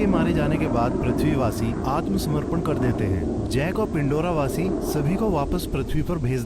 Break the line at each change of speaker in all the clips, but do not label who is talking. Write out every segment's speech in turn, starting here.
मारे जाने के बाद पृथ्वीवासी आत्मसमर्पण कर देते हैं। जैक और पिंडोरा वासी सभी को वापस पृथ्वी पर भेज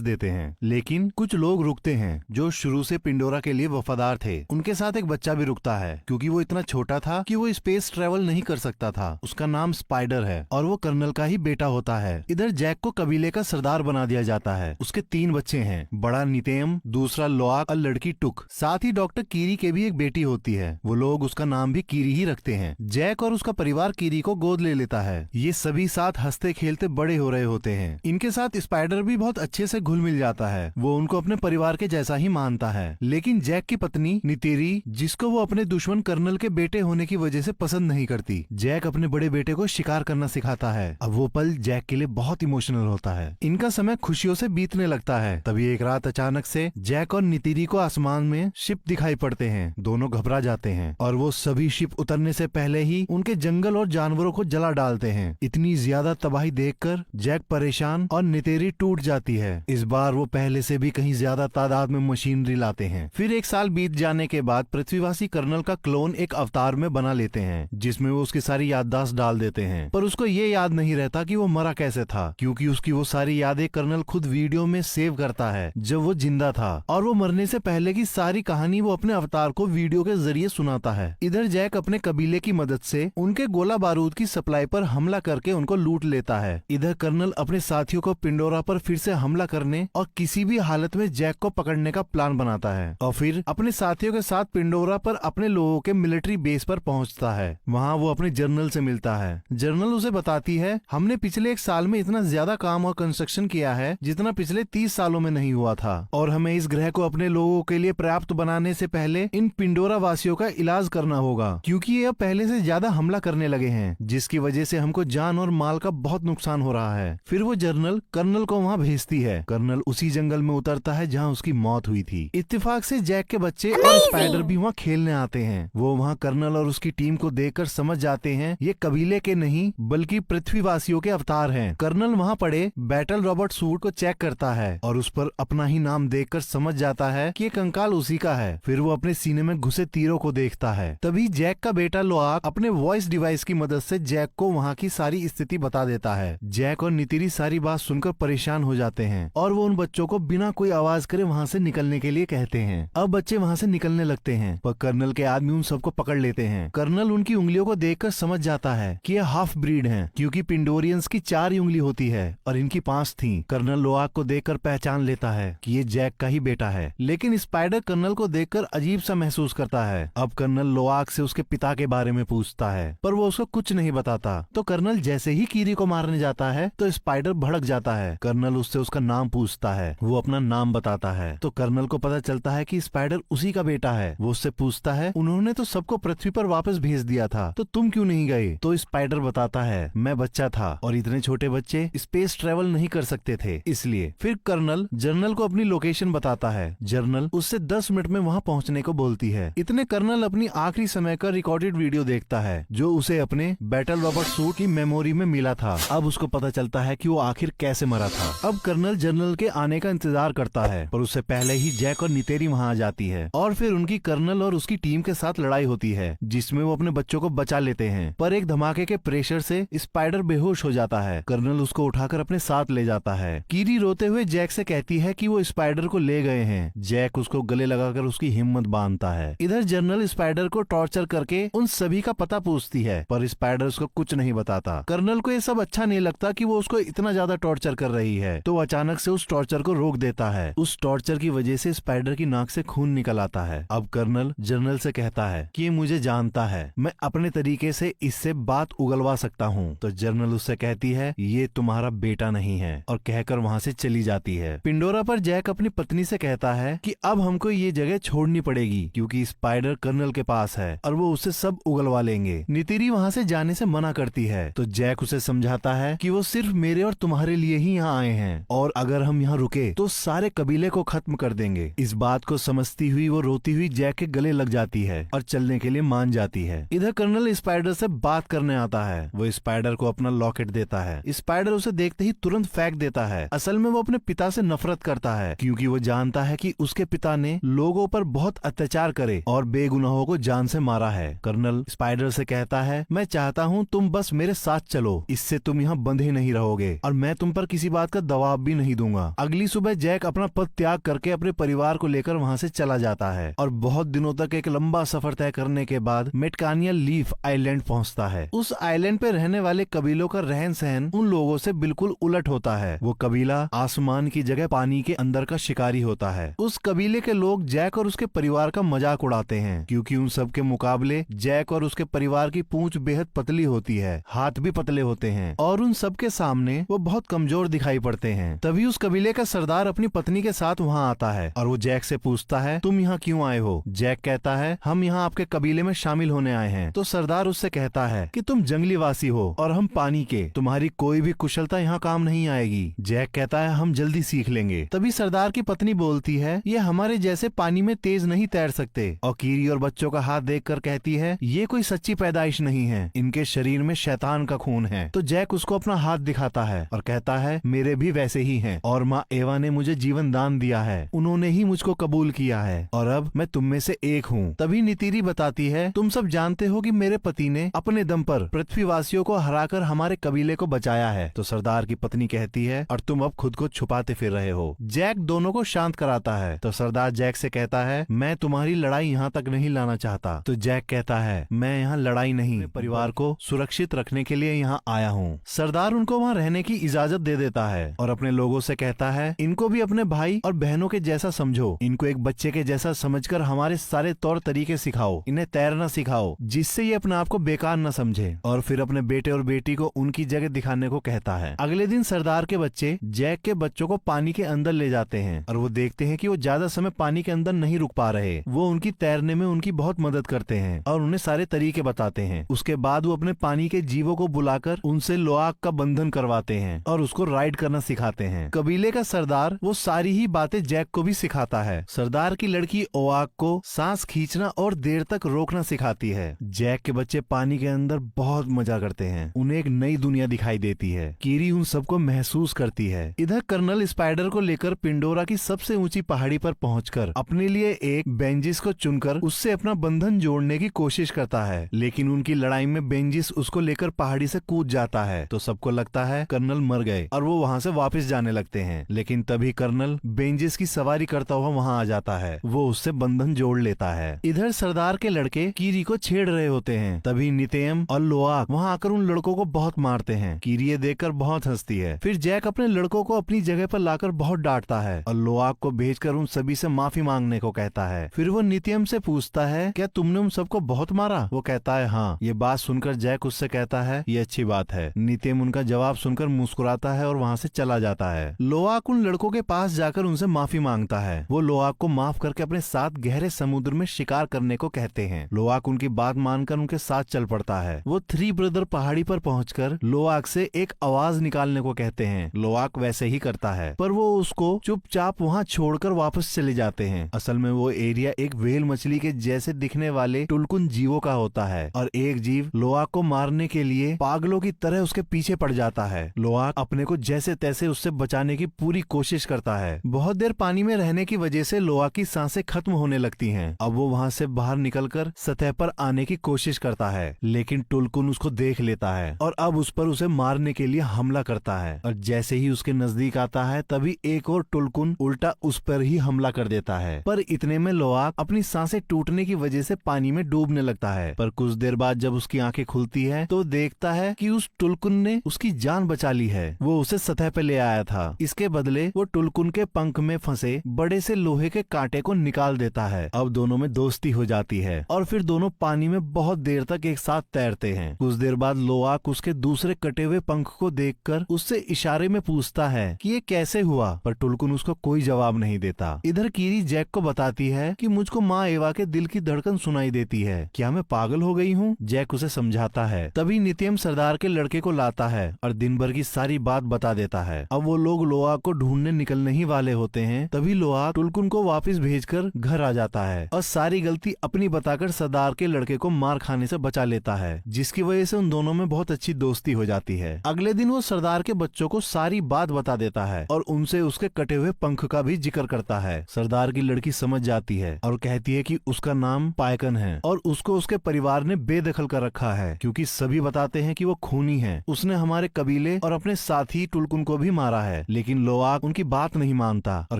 देते हैं। लेकिन कुछ लोग रुकते हैं जो शुरू से पिंडोरा के लिए वफादार थे। उनके साथ एक बच्चा भी रुकता है क्योंकि वो इतना छोटा था कि वो स्पेस ट्रेवल नहीं कर सकता था। उसका नाम स्पाइडर है और वो कर्नल का ही बेटा होता है। इधर जैक को कबीले का सरदार बना दिया जाता है। उसके 3 बच्चे हैं, बड़ा नितेम, दूसरा लोआक और लड़की टुक। साथ ही डॉक्टर कीरी के भी एक बेटी होती है। वो लोग उसका नाम भी कीरी ही रखते हैं। जैक और उसका परिवार कीरी को गोद ले लेता है। ये सभी साथ हंसते खेलते बड़े हो रहे होते हैं। इनके साथ स्पाइडर भी बहुत अच्छे से घुल मिल जाता है। वो उनको अपने परिवार के जैसा ही मानता है। लेकिन जैक की पत्नी नितेरी, जिसको वो अपने दुश्मन कर्नल के बेटे होने की वजह से पसंद नहीं करती, जैक अपने बड़े बेटे को शिकार करना सिखाता है। अब वो पल जैक के लिए बहुत इमोशनल होता है। इनका समय खुशियों से बीतने लगता है। तभी एक रात अचानक से जैक और नितेरी को आसमान में शिप दिखाई पड़ते हैं। दोनों घबरा जाते हैं और वो सभी शिप उतरने से पहले ही उनके जंगल और जानवरों को जला डालते हैं। इतनी ज्यादा तबाही देखकर जैक परेशान और नितेरी टूट जाती है। इस बार वो पहले से भी कहीं ज्यादा तादाद में मशीनरी लाते हैं। फिर 1 साल बीत जाने के बाद पृथ्वीवासी कर्नल का क्लोन एक अवतार में बना लेते हैं, जिसमें वो उसकी सारी याददाश्त डाल देते हैं। पर उसको ये याद नहीं रहता कि वो मरा कैसे था, क्योंकि उसकी वो सारी यादें कर्नल खुद वीडियो में सेव करता है जब वो जिंदा था। और वो मरने से पहले की सारी कहानी वो अपने अवतार को वीडियो के जरिए सुनाता है। इधर जैक अपने कबीले की मदद से उनके गोला बारूद की सप्लाई पर हमला करके उनको लूट लेता है। इधर कर्नल अपने साथियों को पिंडोरा पर फिर से हमला करने और किसी भी हालत में जैक को पकड़ने का प्लान बनाता है और फिर अपने साथियों के साथ पिंडोरा पर अपने लोगों के मिलिट्री बेस पर पहुंचता है। वहां वो अपने जनरल से मिलता है। जनरल उसे बताती है, हमने पिछले 1 साल में इतना ज्यादा काम और कंस्ट्रक्शन किया है जितना पिछले 30 सालों में नहीं हुआ था, और हमें इस ग्रह को अपने लोगों के लिए पर्याप्त बनाने से पहले इन पिंडोरा वासियों का इलाज करना होगा, क्योंकि ये अब पहले से ज्यादा हमला करने लगे हैं, जिसकी वजह से हमको जान और माल का बहुत नुकसान हो रहा है। फिर वो जनरल कर्नल को वहाँ भेजती है। कर्नल उसी जंगल में उतरता है जहाँ उसकी मौत हुई थी। इत्तेफाक से जैक के बच्चे और स्पाइडर भी वहाँ खेलने आते हैं। वो वहाँ कर्नल और उसकी टीम को देखकर समझ जाते हैं ये कबीले के नहीं बल्कि पृथ्वीवासियों के अवतार हैं। कर्नल वहाँ पड़े बैटल रॉबर्ट सूट को चेक करता है और उस पर अपना ही नाम देखकर समझ जाता है कि ये कंकाल उसी का है। फिर वो अपने सीने में घुसे तीरों को देखता है। तभी जैक का बेटा लोआक अपने वॉइस डिवाइस की मदद से जैक को वहाँ की सारी स्थिति बता देता है। जैक और नितिरी सारी बात सुनकर परेशान हो जाते हैं और वो उन बच्चों को बिना कोई आवाज करे वहाँ से निकलने के लिए कहते हैं। अब बच्चे वहाँ से निकलने लगते हैं पर कर्नल के आदमी उन सबको पकड़ लेते हैं। कर्नल उनकी उंगलियों को देखकर समझ जाता है कि ये हाफ ब्रीड हैं, क्योंकि पिंडोरियंस की 4 ही उंगली होती है और इनकी 5 थी। कर्नल लोआक को देखकर पहचान लेता है कि ये जैक का ही बेटा है, लेकिन स्पाइडर कर्नल को देखकर अजीब सा महसूस करता है। अब कर्नल लोआक से उसके पिता के बारे में पूछता है पर वो उसको कुछ नहीं बताता। तो कर्नल जैसे ही कीरी को मारने जाता है तो स्पाइडर भड़क जाता है। कर्नल उससे उसका नाम पूछता है। वो अपना नाम बताता है तो कर्नल को पता चलता है कि स्पाइडर उसी का बेटा है। वो उससे पूछता है, उन्होंने तो सबको पृथ्वी पर वापस भेज दिया था, तो तुम क्यों नहीं गए? तो स्पाइडर बताता है, मैं बच्चा था और इतने छोटे बच्चे स्पेस ट्रेवल नहीं कर सकते थे, इसलिए। फिर कर्नल जर्नल को अपनी लोकेशन बताता है। जर्नल उससे 10 मिनट में वहाँ पहुँचने को बोलती है। इतने कर्नल अपनी आखिरी समय का रिकॉर्डेड वीडियो देखता है जो उसे अपने बैटल रॉबर्ट सूट की मेमोरी में मिला था। अब उसको पता चलता है कि वो आखिर कैसे मरा था। अब कर्नल जनरल के आने का इंतजार करता है पर उससे पहले ही जैक और नितेरी वहाँ आ जाती है और फिर उनकी कर्नल और उसकी टीम के साथ लड़ाई होती है जिसमें वो अपने बच्चों को बचा लेते हैं। पर एक धमाके के प्रेशर से स्पाइडर बेहोश हो जाता है। कर्नल उसको उठाकर अपने साथ ले जाता है। कीरी रोते हुए जैक से कहती है कि वो स्पाइडर को ले गए हैं। जैक उसको गले लगाकर उसकी हिम्मत बांधता है। इधर जनरल स्पाइडर को टॉर्चर करके उन सभी का पता पूछती है पर स्पाइडर उसको कुछ नहीं बताता। कर्नल को ये सब अच्छा नहीं लगता कि वो उसको इतना ज्यादा टॉर्चर कर रही है, तो अचानक से उस टॉर्चर को रोक देता है। उस टॉर्चर की वजह से स्पाइडर की नाक से खून निकल आता है। अब कर्नल जनरल से कहता है कि ये मुझे जानता है, मैं अपने तरीके से इससे बात उगलवा सकता हूँ। तो जनरल उससे कहती है ये तुम्हारा बेटा नहीं है और कहकर वहाँ से चली जाती है। पिंडोरा पर जैक अपनी पत्नी से कहता है कि अब हमको ये जगह छोड़नी पड़ेगी क्योंकि स्पाइडर कर्नल के पास है और वो उससे सब उगलवा लेंगे। नितिरी वहाँ से जाने से मना करती है तो जैक उसे समझाता है कि वो सिर्फ मेरे और तुम्हारे लिए ही यहाँ आए हैं और अगर हम यहाँ रुके तो सारे कबीले को खत्म कर देंगे। इस बात को समझती हुई वो रोती हुई जैक के गले लग जाती है और चलने के लिए मान जाती है। इधर कर्नल स्पाइडर से बात करने आता है। वो स्पाइडर को अपना लॉकेट देता है। स्पाइडर उसे देखते ही तुरंत फेंक देता है। असल में वो अपने पिता से नफरत करता है क्योंकि वो जानता है कि उसके पिता ने लोगों पर बहुत अत्याचार करे और बेगुनाहों को जान से मारा है। कर्नल स्पाइडर से कहता है, मैं चाहता हूँ तुम बस मेरे साथ चलो, इससे तुम यहाँ बंधे नहीं रहोगे और मैं तुम पर किसी बात का दबाव भी नहीं दूंगा। अगली सुबह जैक अपना पद त्याग करके अपने परिवार को लेकर वहाँ से चला जाता है और बहुत दिनों तक एक लंबा सफर तय करने के बाद मेटकानिया लीफ आइलैंड पहुँचता है। उस आइलैंड पे रहने वाले कबीलों का रहन सहन उन लोगों से बिल्कुल उलट होता है। वो कबीला आसमान की जगह पानी के अंदर का शिकारी होता है। उस कबीले के लोग जैक और उसके परिवार का मजाक उड़ाते हैं क्योंकि उन सब के मुकाबले जैक और उसके परिवार की पूंछ बेहद पतली होती है, हाथ भी पतले होते हैं और उन सब के सामने वो बहुत कमजोर दिखाई पड़ते हैं। तभी उस कबीले का सरदार अपनी पत्नी के साथ वहाँ आता है और वो जैक से पूछता है, तुम यहाँ क्यों आए हो? जैक कहता है, हम यहाँ आपके कबीले में शामिल होने आए हैं। तो सरदार उससे कहता है कि तुम जंगली वासी हो और हम पानी के, तुम्हारी कोई भी कुशलता यहाँ काम नहीं आएगी। जैक कहता है, हम जल्दी सीख लेंगे। तभी सरदार की पत्नी बोलती है, ये हमारे जैसे पानी में तेज नहीं तैर सकते। और कीरी और बच्चों का हाथ देखकर कहती है, ये कोई सच्ची पैदाइश नहीं है, इनके शरीर में शैतान का खून है। तो जैक उसको अपना हाथ दिखाता है और कहता है, मेरे भी वैसे ही हैं और माँ एवा ने मुझे जीवन दान दिया है, उन्होंने ही मुझको कबूल किया है और अब मैं तुम में से एक हूँ। तभी नीतीरी बताती है, तुम सब जानते हो कि मेरे पति ने अपने दम पर पृथ्वीवासियों को हराकर हमारे कबीले को बचाया है। तो सरदार की पत्नी कहती है, और तुम अब खुद को छुपाते फिर रहे हो। जैक दोनों को शांत कराता है। तो सरदार जैक से कहता है, मैं तुम्हारी लड़ाई यहाँ तक नहीं लाना चाहता। तो जैक कहता है, मैं यहाँ लड़ाई नहीं, परिवार को सुरक्षित रखने के लिए यहाँ आया हूँ। सरदार उनको वहाँ रहने की इजाजत दे देता है और अपने लोगों से कहता है, इनको भी अपने भाई और बहनों के जैसा समझो, इनको एक बच्चे के जैसा समझकर हमारे सारे तौर तरीके सिखाओ, इन्हें तैरना सिखाओ जिससे ये अपने आप को बेकार न समझे। और फिर अपने बेटे और बेटी को उनकी जगह दिखाने को कहता है। अगले दिन सरदार के बच्चे जैक के बच्चों को पानी के अंदर ले जाते हैं और वो देखते हैं कि वो ज्यादा समय पानी के अंदर नहीं रुक पा रहे। वो उनकी तैरने में उनकी बहुत मदद करते हैं और उन्हें सारे तरीके बताते हैं। उसके बाद वो अपने पानी के जीवों को बुलाकर उनसे लोआक का बंधन करवाते हैं और उसको राइड करना सिखाते हैं। कबीले का सरदार वो सारी ही बातें जैक को भी सिखाता है। सरदार की लड़की ओआक को सांस खींचना और देर तक रोकना सिखाती है। जैक के बच्चे पानी के अंदर बहुत मजा करते हैं, उन्हें एक नई दुनिया दिखाई देती है। कीरी उन सबको महसूस करती है। इधर कर्नल स्पाइडर को लेकर पिंडोरा की सबसे ऊंची पहाड़ी पर पहुंचकर अपने लिए एक बेंजिस को चुनकर उससे अपना बंधन जोड़ने की कोशिश करता है, लेकिन उनकी लड़ाई में बेंजिस उसको लेकर पहाड़ी से कूद जाता है। तो सबको लगता है कर्नल मर गए और वो वहाँ से वापस जाने लगते हैं, लेकिन तभी कर्नल बेंजिस की सवारी करता हुआ वहाँ आ जाता है। वो उससे बंधन जोड़ लेता है। इधर सरदार के लड़के कीरी को छेड़ रहे होते हैं। तभी नितेम और लोआक वहाँ आकर उन लड़कों को बहुत मारते हैं। कीरी ये देखकर बहुत हंसती है। फिर जैक अपने लड़कों को अपनी जगह पर लाकर बहुत डांटता है और लोआक को भेजकर उन सभी से माफी मांगने को कहता है। फिर वो नित्यम से पूछता है, क्या तुमने उन सबको बहुत मारा? वो कहता है, हाँ। ये बात सुनकर जैक उससे कहता है, ये अच्छी बात है। नित्यम उनका जवाब सुनकर मुस्कुराता है और वहाँ से चला जाता है। लोआक उन लड़कों के पास जाकर उनसे माफी मांगता है। वो लोआक को माफ करके अपने साथ गहरे समुद्र में शिकार करने को कहते हैं। लोआक उनकी बात मानकर उनके साथ चल पड़ता है। वो थ्री ब्रदर पहाड़ी पर पहुंचकर लोआक से एक आवाज निकालने को कहते हैं। लोआक वैसे ही करता है, पर वो उसको चुपचाप वहाँ छोड़कर वापस चले जाते हैं। असल में वो एरिया एक व्हेल मछली के जैसे दिखने वाले टुलकुन जीवों का होता है और एक जीव लोआक को मारने के लिए पागलों की तरह उसके पीछे पड़ जाता है। लोआक अपने को जैसे तैसे उससे बचाने की पूरी कोशिश करता है। बहुत देर पानी में रहने की वजह से लोआक की सांसें खत्म होने लगती हैं। अब वो वहाँ से बाहर निकलकर सतह पर आने की कोशिश करता है, लेकिन टुलकुन उसको देख लेता है और अब उस पर उसे मारने के लिए हमला करता है। और जैसे ही उसके नजदीक आता है तभी एक और टुलकुन उल्टा उस पर ही हमला कर देता है। पर इतने में लोआक अपनी सांसें टूटने की वजह से पानी में डूबने लगता है। पर कुछ देर बाद जब उसकी आंखें खुलती है तो देखता है कि उस टुलकुन ने उसकी जान बचा ली है। वो उसे सतह पे ले आया था। इसके बदले वो टुलकुन के पंख में फंसे बड़े से लोहे के कांटे को निकाल देता है। अब दोनों में दोस्ती हो जाती है और फिर दोनों पानी में बहुत देर तक एक साथ तैरते हैं। कुछ देर बाद लोआक उसके दूसरे कटे हुए पंख को देखकर उससे इशारे में पूछता है कि ये कैसे हुआ, पर टुलकुन उसको कोई जवाब नहीं देता। इधर कीरी जैक को बताती है कि मुझको माँ एवा के दिल की धड़कन सुनाई देती है, क्या मैं पागल हो गई हूँ? जैक उसे समझाता है। तभी नित्यम सरदार के लड़के को लाता है और दिन भर की सारी बात बता देता है। अब वो लोग लोआक को ढूंढने निकलने ही वाले होते हैं। तभी लोआक टुलकुन को वापस भेजकर घर आ जाता है और सारी गलती अपनी बताकर सरदार के लड़के को मार खाने से बचा लेता है, जिसकी वजह से उन दोनों में बहुत अच्छी दोस्ती हो जाती है। अगले दिन वो सरदार के बच्चों को सारी बात बता देता है और उनसे उसके कटे हुए पंख का भी जिक्र करता है। सरदार की लड़की समझ जाती है और कहती है कि उसका नाम पायकन है और और उसको उसके परिवार ने बेदखल कर रखा है क्योंकि सभी बताते हैं कि वो खूनी है। उसने हमारे कबीले और अपने साथी टुलकुन को भी मारा है। लेकिन लोआक उनकी बात नहीं मानता और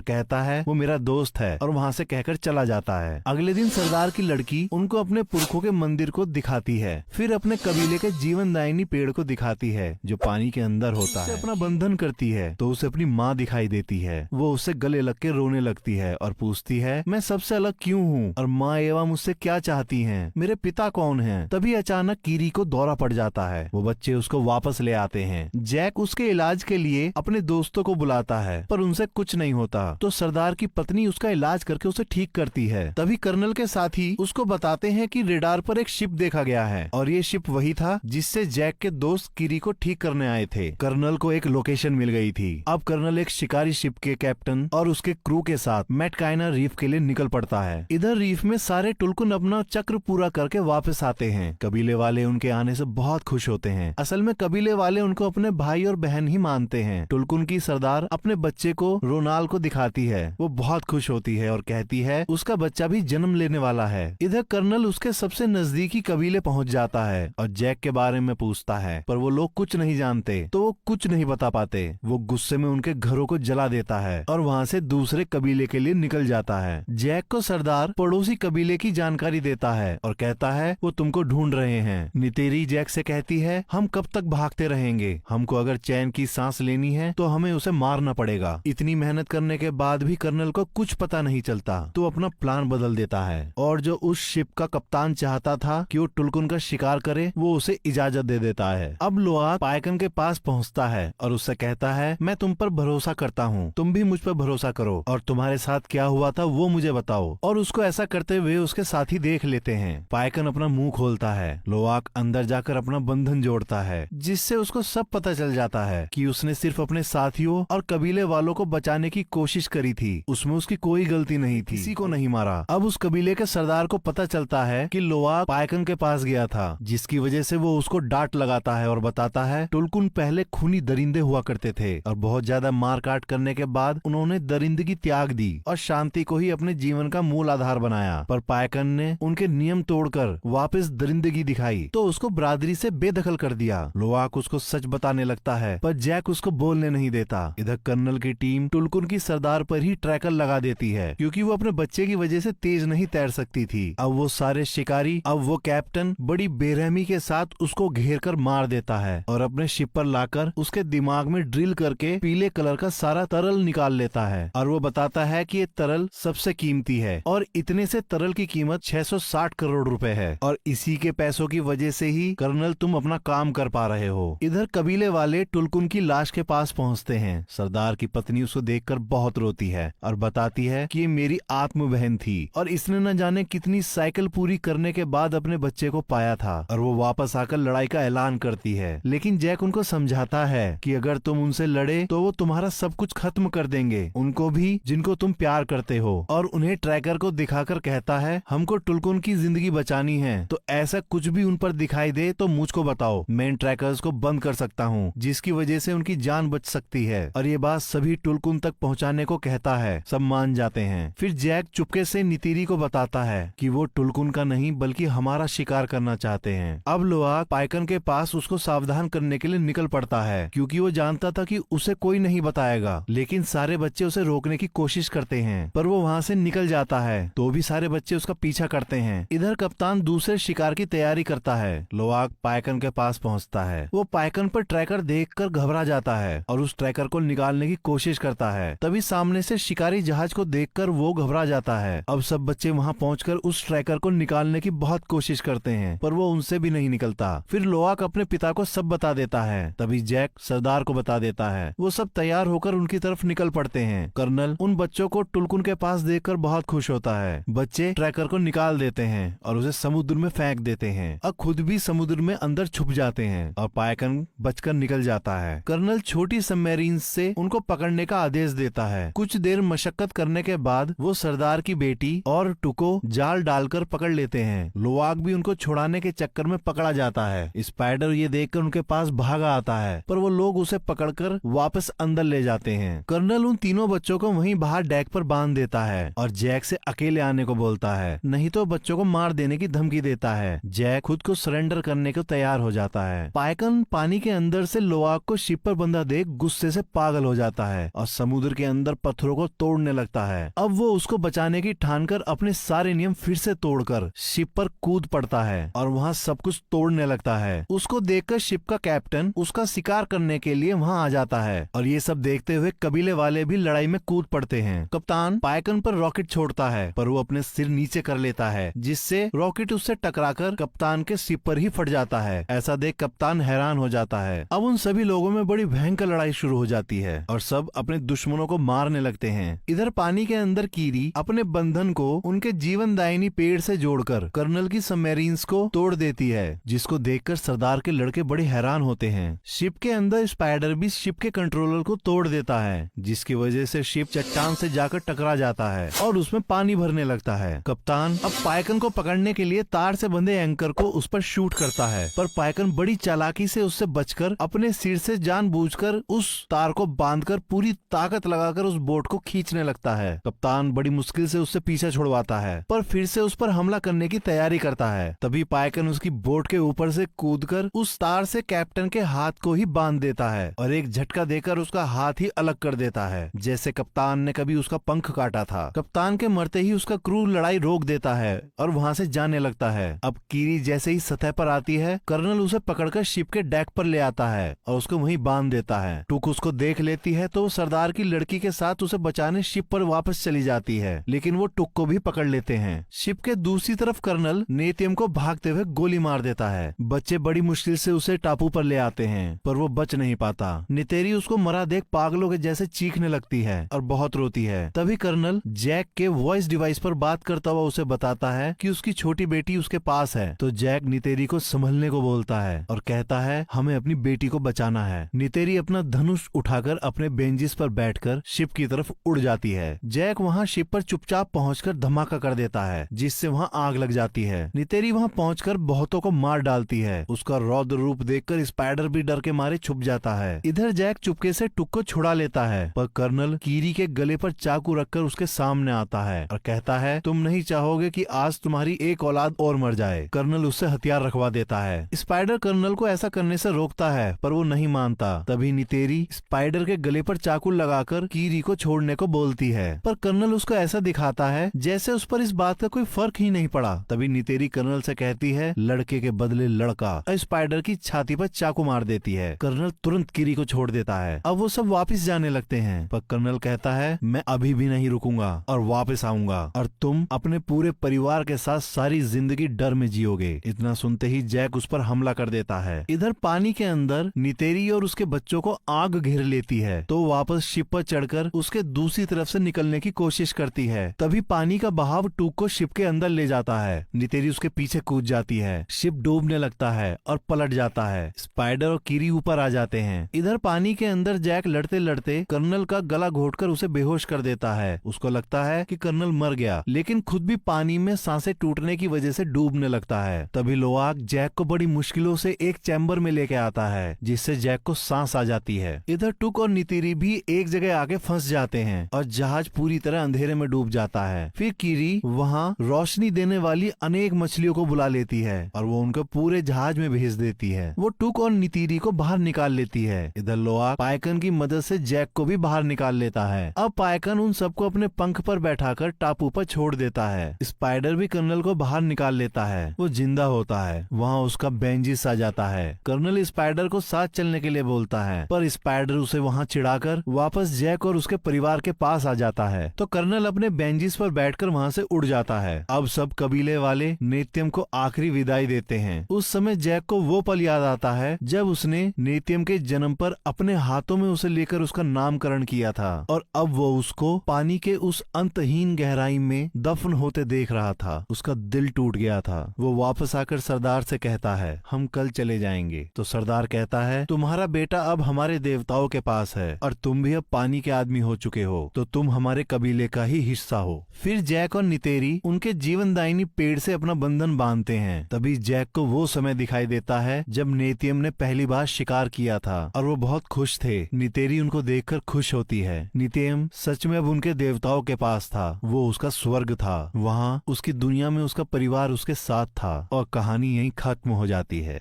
कहता है वो मेरा दोस्त है और वहाँ से कहकर चला जाता है। अगले दिन सरदार की लड़की उनको अपने पुरखों के मंदिर को दिखाती है, फिर अपने कबीले के जीवनदायिनी पेड़ को दिखाती है जो पानी के अंदर होता है। अपना बंधन करती है तो उसे अपनी माँ दिखाई देती है। वो उससे गले लग के रोने लगती है और पूछती है मैं सबसे अलग क्यों हूँ और माँ एवा मुझसे क्या चाहती हैं? मेरे पिता कौन हैं? तभी अचानक कीरी को दौरा पड़ जाता है। वो बच्चे उसको वापस ले आते हैं। जैक उसके इलाज के लिए अपने दोस्तों को बुलाता है पर उनसे कुछ नहीं होता, तो सरदार की पत्नी उसका इलाज करके उसे ठीक करती है। तभी कर्नल के साथी उसको बताते हैं कि रेडार पर एक शिप देखा गया है और ये शिप वही था जिससे जैक के दोस्त कीरी को ठीक करने आए थे। कर्नल को एक लोकेशन मिल गई थी। अब कर्नल एक शिकारी शिप के कैप्टन और उसके क्रू के साथ मैटकाइना रीफ के लिए निकल पड़ता है। इधर रीफ में सारे टुलकुन अपना चक्र पूरा करके वापस आते हैं। कबीले वाले उनके आने से बहुत खुश होते हैं। असल में कबीले वाले उनको अपने भाई और बहन ही मानते हैं। टुलकुन की सरदार अपने बच्चे को रोनाल को दिखाती है। वो बहुत खुश होती है और कहती है उसका बच्चा भी जन्म लेने वाला है। इधर कर्नल उसके सबसे नजदीकी कबीले पहुंच जाता है और जैक के बारे में पूछता है पर वो लोग कुछ नहीं जानते, तो वो कुछ नहीं बता पाते। वो गुस्से में उनके घरों को जला देता है और वहाँ से दूसरे कबीले के लिए निकल जाता है। जैक को सरदार पड़ोसी कबीले की जानकारी देता है और कहता है वो तुमको ढूंढ रहे हैं। नितेरी जैक से कहती है हम कब तक भागते रहेंगे? हमको अगर चैन की सांस लेनी है तो हमें उसे मारना पड़ेगा। इतनी मेहनत करने के बाद भी कर्नल को कुछ पता नहीं चलता, तो अपना प्लान बदल देता है और जो उस शिप का कप्तान चाहता था कि वो टुलकुन का शिकार करे, वो उसे इजाजत दे देता है। अब लोआक पायकन के पास पहुंचता है और उससे कहता है मैं तुम पर भरोसा करता हूँ, तुम भी मुझ पर भरोसा करो और तुम्हारे साथ क्या हुआ था वो मुझे बताओ। और उसको ऐसा करते हुए उसके साथी देख लेते हैं। पायकन अपना मुंह खोलता है। लोआक अंदर जाकर अपना बंधन जोड़ता है जिससे उसको सब पता चल जाता है कि उसने सिर्फ अपने साथियों और कबीले वालों को बचाने की कोशिश करी थी। उसमें उसकी कोई गलती नहीं थी, किसी को नहीं मारा। अब उस कबीले के सरदार को पता चलता है कि लोआक पायकन के पास गया था, जिसकी वजह से वो उसको डांट लगाता है और बताता है टुलकुन पहले खूनी दरिंदे हुआ करते थे और बहुत ज्यादा मार काट करने के बाद उन्होंने दरिंदगी त्याग दी और शांति को ही अपने जीवन का मूल आधार बनाया। पर पायकन ने उनके नियम तोड़कर वापस दरिंदगी दिखाई तो उसको बरादरी से बेदखल कर दिया। लोआक उसको सच बताने लगता है पर जैक उसको बोलने नहीं देता। इधर कर्नल की टीम टुलकुन की सरदार पर ही ट्रैकर लगा देती है क्योंकि वो अपने बच्चे की वजह से तेज नहीं तैर सकती थी। अब वो सारे शिकारी, अब वो कैप्टन बड़ी बेरहमी के साथ उसको घेर कर मार देता है और अपने शिप पर लाकर उसके दिमाग में ड्रिल करके पीले कलर का सारा तरल निकाल लेता है और वो बताता है कि ये तरल सबसे कीमती है और इतने से तरल की कीमत 660 करोड़ रुपए है और इसी के पैसों की वजह से ही कर्नल तुम अपना काम कर पा रहे हो। इधर कबीले वाले टुलकुन की लाश के पास पहुंचते हैं। सरदार की पत्नी उसको देखकर बहुत रोती है और बताती है कि ये मेरी आत्म बहन थी और इसने न जाने कितनी साइकिल पूरी करने के बाद अपने बच्चे को पाया था और वो वापस आकर लड़ाई का ऐलान करती है। लेकिन जैक उनको समझाता है कि अगर तुम उनसे लड़े तो वो तुम्हारा सब कुछ खत्म कर देंगे, उनको भी जिनको तुम प्यार करते हो। और उन्हें ट्रैकर को दिखाकर कहता है हमको टुलकुन की जिंदगी बचानी है, तो ऐसा कुछ भी उन पर दिखाई दे तो मुझको बताओ, मैं इन ट्रैकर्स को बंद कर सकता हूँ जिसकी वजह से उनकी जान बच सकती है। और ये बात सभी टुलकुन तक पहुँचाने को कहता है। सब मान जाते हैं। फिर जैक चुपके से नितिरी को बताता है कि वो टुलकुन का नहीं बल्कि हमारा शिकार करना चाहते हैं। अब लोआक पायकन के पास उसको सावधान करने के लिए निकल पड़ता है क्योंकि वो जानता था कि उसे कोई नहीं बताएगा। लेकिन सारे बच्चे उसे रोकने की कोशिश करते हैं पर वो वहाँ से निकल जाता है, तो भी सारे बच्चे उसका पीछा करते हैं। इधर कप्तान दूसरे शिकार की तैयारी करता है। लोआक पायकन के पास पहुँचता है। वो पायकन पर ट्रैकर देखकर घबरा जाता है और उस ट्रैकर को निकालने की कोशिश करता है। तभी सामने से शिकारी जहाज को देखकर वो घबरा जाता है। अब सब बच्चे वहाँ पहुंचकर उस ट्रैकर को निकालने की बहुत कोशिश करते हैं पर वो उनसे भी नहीं निकलता। फिर लोआक अपने पिता को सब बता देता है। तभी जैक सरदार को बता देता है। वो सब तैयार होकर उनकी तरफ निकल पड़ते हैं। कर्नल उन बच्चों को टुलकुन के पास देखकर बहुत खुश होता है। बच्चे ट्रैकर को निकाल देते हैं और उसे समुद्र में फेंक देते हैं और खुद भी समुद्र में अंदर छुप जाते हैं और पायकन बचकर निकल जाता है। कर्नल छोटी सबमरीन से उनको पकड़ने का आदेश देता है। कुछ देर मशक्कत करने के बाद वो सरदार की बेटी और टुको जाल डालकर पकड़ लेते हैं। लोआक भी उनको छुड़ाने के चक्कर में पकड़ा जाता है। स्पाइडर ये देखकर उनके पास भागा आता है पर वो लोग उसे पकड़कर वापस अंदर ले जाते हैं। कर्नल उन तीनों बच्चों को वहीं बाहर डेक पर बांध देता है और जैक से अकेले आने को बोलता है, नहीं तो बच्चों को को मार देने की धमकी देता है। जैक खुद को सरेंडर करने को तैयार हो जाता है। पाइकन पानी के अंदर से लोआक को शिप पर बंधा देख गुस्से से पागल हो जाता है और समुद्र के अंदर पत्थरों को तोड़ने लगता है। अब वो उसको बचाने की ठानकर अपने सारे नियम फिर से तोड़कर शिप पर कूद पड़ता है और वहाँ सब कुछ तोड़ने लगता है। उसको देखकर शिप का कैप्टन उसका शिकार करने के लिए वहाँ आ जाता है और ये सब देखते हुए कबीले वाले भी लड़ाई में कूद पड़ते हैं। कप्तान पाइकन पर रॉकेट छोड़ता है पर वो अपने सिर नीचे कर लेता है, जिससे रॉकेट उससे टकराकर कप्तान के शिप पर ही फट जाता है। ऐसा देख कप्तान हैरान हो जाता है। अब उन सभी लोगों में बड़ी भयंकर लड़ाई शुरू हो जाती है और सब अपने दुश्मनों को मारने लगते हैं। इधर पानी के अंदर कीरी अपने बंधन को उनके जीवनदायिनी पेड़ से जोड़कर कर्नल की सबमरीन्स को तोड़ देती है, जिसको देखकर सरदार के लड़के बड़े हैरान होते हैं। शिप के अंदर स्पाइडर भी शिप के कंट्रोलर को तोड़ देता है, जिसकी वजह से शिप चट्टान से जाकर टकरा जाता है और उसमें पानी भरने लगता है। कप्तान अब पाइकन को पकड़ने के लिए तार से बंधे एंकर को उस पर शूट करता है, पर पाइकन बड़ी चालाकी से उससे बचकर अपने सिर से जानबूझकर उस तार को बांधकर पूरी ताकत लगाकर उस बोट को खींचने लगता है। कप्तान बड़ी मुश्किल से उससे पीछा छुड़वाता है, पर फिर से उस पर हमला करने की तैयारी करता है। तभी पाइकन उसकी बोट के ऊपर से कूदकर उस तार से कैप्टन के हाथ को ही बांध देता है और एक झटका देकर उसका हाथ ही अलग कर देता है, जैसे कप्तान ने कभी उसका पंख काटा था। कप्तान के मरते ही उसका क्रू लड़ाई रोक देता है और वहाँ से जाने लगता है। अब कीरी जैसे ही सतह पर आती है, कर्नल उसे पकड़कर शिप के डेक पर ले आता है और उसको वहीं बांध देता है। टुक उसको देख लेती है तो सरदार की लड़की के साथ उसे बचाने शिप पर वापस चली जाती है, लेकिन वो टुक को भी पकड़ लेते हैं। शिप के दूसरी तरफ कर्नल नेतियम को भागते हुए गोली मार देता है। बच्चे बड़ी मुश्किल से उसे टापू पर ले आते हैं, पर वो बच नहीं पाता। नितेरी उसको मरा देख पागलों के जैसे चीखने लगती है और बहुत रोती है। तभी कर्नल जैक के वॉइस डिवाइस पर बात करता हुआ उसे बताता है कि उसकी छोटी बेटी उसके पास है। तो जैक नितेरी को संभलने को बोलता है और कहता है हमें अपनी बेटी को बचाना है। नितेरी अपना धनुष उठाकर अपने बेंजिस पर बैठकर शिप की तरफ उड़ जाती है। जैक वहाँ शिप पर चुपचाप पहुंचकर धमाका कर देता है, जिससे वहाँ आग लग जाती है। नितेरी वहाँ पहुंचकर बहुतों को मार डालती है। उसका रौद्र रूप देखकर स्पाइडर भी डर के मारे छुप जाता है। इधर जैक चुपके से टुक को छुड़ा लेता है, पर कर्नल कीरी के गले पर चाकू रखकर उसके सामने आता है और कहता है तुम नहीं चाहोगे कि आज तुम्हारी एक औलाद और मर जाए। कर्नल उससे हथियार रखवा देता है। स्पाइडर कर्नल को ऐसा करने से रोकता है, पर वो नहीं मानता। तभी नितेरी स्पाइडर के गले पर चाकू लगाकर कीरी को छोड़ने को बोलती है, पर कर्नल उसको ऐसा दिखाता है जैसे उस पर इस बात का कोई फर्क ही नहीं पड़ा। तभी नितेरी कर्नल से कहती है लड़के के बदले लड़का, और स्पाइडर की छाती पर चाकू मार देती है। कर्नल तुरंत कीरी को छोड़ देता है। अब वो सब वापस जाने लगते हैं, पर कर्नल कहता है मैं अभी भी नहीं रुकूंगा और वापस आऊंगा और तुम अपने पूरे परिवार के साथ सारी जिंदगी डर में जियोगे। इतना सुनते ही जैक उस पर हमला कर देता है। इधर पानी के अंदर नितेरी और उसके बच्चों को आग घेर लेती है, तो वापस शिप पर चढ़कर उसके दूसरी तरफ से निकलने की कोशिश करती है। तभी पानी का बहाव टूक को शिप के अंदर ले जाता है। नितेरी उसके पीछे कूद जाती है। शिप डूबने लगता है और पलट जाता है। स्पाइडर और कीरी ऊपर आ जाते हैं। इधर पानी के अंदर जैक लड़ते लड़ते कर्नल का गला घोटकर उसे बेहोश कर देता है। उसको लगता है कि कर्नल मर गया, लेकिन खुद भी पानी में सांसें टूटने की वजह से डूबने लगता है। तभी लोआक जैक को बड़ी मुश्किलों से एक चैम्बर में लेके आता है, जिससे जैक को सांस आ जाती है। इधर टुक और नितेरी भी एक जगह आके फंस जाते हैं और जहाज पूरी तरह अंधेरे में डूब जाता है। फिर कीरी वहाँ रोशनी देने वाली अनेक मछलियों को बुला लेती है और वो उनको पूरे जहाज में भेज देती है। वो टुक और नितेरी को बाहर निकाल लेती है। इधर लोआक पाइकन की मदद से जैक को भी बाहर निकाल लेता है। अब पाइकन उन सबको अपने पंख पर बैठाकर टापू पर छोड़ देता है। स्पाइडर भी कर्नल को बाहर निकाल लेता है। वो जिंदा होता है। वहाँ उसका बेंजिस आ जाता है। कर्नल स्पाइडर को साथ चलने के लिए बोलता है, पर स्पाइडर उसे वहाँ चिढ़ाकर वापस जैक और उसके परिवार के पास आ जाता है। तो कर्नल अपने बेंजिस पर बैठकर वहाँ से उड़ जाता है। अब सब कबीले वाले नेत्यम को आखिरी विदाई देते हैं। उस समय जैक को वो पल याद आता है जब उसने नेत्यम के जन्म पर अपने हाथों में उसे लेकर उसका नामकरण किया था और अब वो उसको पानी के उस अंतहीन गहराई में दफन होते देख रहा था। उसका दिल टूट गया था। वो वापस आकर सरदार से कहता है हम कल चले जाएंगे। तो सरदार कहता है तुम्हारा बेटा अब हमारे देवताओं के पास है और तुम भी अब पानी के आदमी हो चुके हो, तो तुम हमारे कबीले का ही हिस्सा हो। फिर जैक और नितेरी उनके जीवनदायिनी पेड़ से अपना बंधन बांधते हैं। तभी जैक को वो समय दिखाई देता है जब नेतियम ने पहली बार शिकार किया था और वो बहुत खुश थे। नितेरी उनको देखकर खुश होती है। नितेयम सच में अब उनके देवताओं के पास था। वो उसका स्वर्ग था। वहाँ उसकी दुनिया में उसका परिवार उसके साथ था और कहानी यहीं खत्म हो जाती है।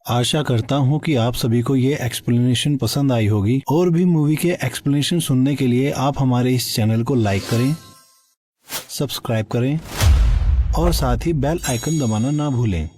आशा करता हूँ कि आप सभी को ये एक्सप्लेनेशन पसंद आई होगी। और भी मूवी के एक्सप्लेनेशन सुनने के लिए आप हमारे इस चैनल को लाइक करें, सब्सक्राइब करें और साथ ही बेल आइकन दबाना ना भूलें।